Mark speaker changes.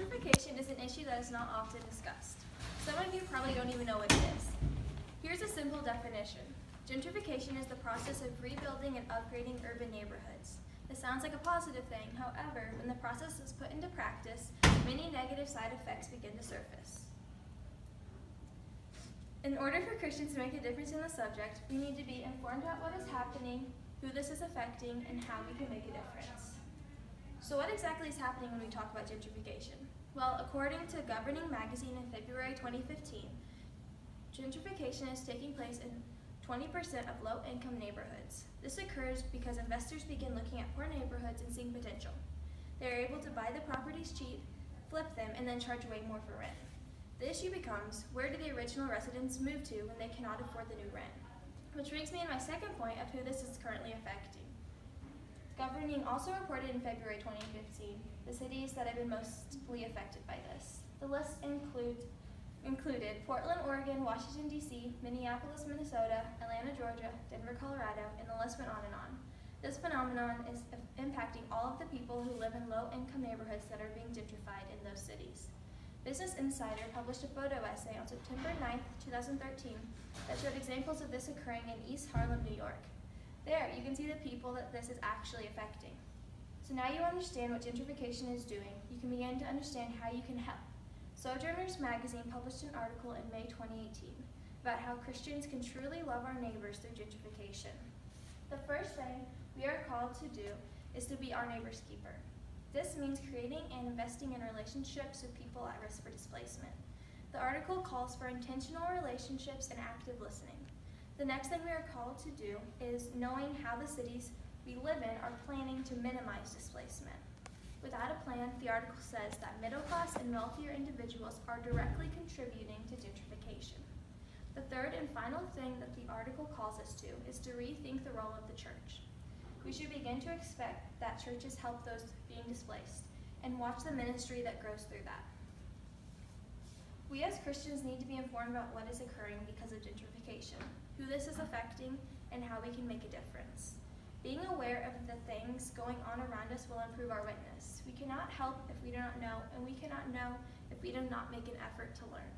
Speaker 1: Gentrification is an issue that is not often discussed. Some of you probably don't even know what it is. Here's a simple definition. Gentrification is the process of rebuilding and upgrading urban neighborhoods. This sounds like a positive thing, however, when the process is put into practice, many negative side effects begin to surface. In order for Christians to make a difference in the subject, we need to be informed about what is happening, who this is affecting, and how we can make a difference. So what exactly is happening when we talk about gentrification? Well, according to Governing Magazine in February 2015, gentrification is taking place in 20% of low-income neighborhoods. This occurs because investors begin looking at poor neighborhoods and seeing potential. They are able to buy the properties cheap, flip them, and then charge way more for rent. The issue becomes, where do the original residents move to when they cannot afford the new rent? Which brings me to my second point of who this is currently affecting. Governing also reported in February 2015 the cities that have been mostly affected by this. The list included Portland, Oregon, Washington, D.C., Minneapolis, Minnesota, Atlanta, Georgia, Denver, Colorado, and the list went on and on. This phenomenon is impacting all of the people who live in low-income neighborhoods that are being gentrified in those cities. Business Insider published a photo essay on September 9, 2013 that showed examples of this occurring in East Harlem, New York. There, you can see the people that this is actually affecting. So now you understand what gentrification is doing, you can begin to understand how you can help. Sojourners Magazine published an article in May 2018 about how Christians can truly love our neighbors through gentrification. The first thing we are called to do is to be our neighbor's keeper. This means creating and investing in relationships with people at risk for displacement. The article calls for intentional relationships and active listening. The next thing we are called to do is knowing how the cities we live in are planning to minimize displacement. Without a plan, the article says that middle-class and wealthier individuals are directly contributing to gentrification. The third and final thing that the article calls us to is to rethink the role of the church. We should begin to expect that churches help those being displaced and watch the ministry that grows through that. We as Christians need to be informed about what is occurring because of gentrification, who this is affecting, and how we can make a difference. Being aware of the things going on around us will improve our witness. We cannot help if we do not know, and we cannot know if we do not make an effort to learn.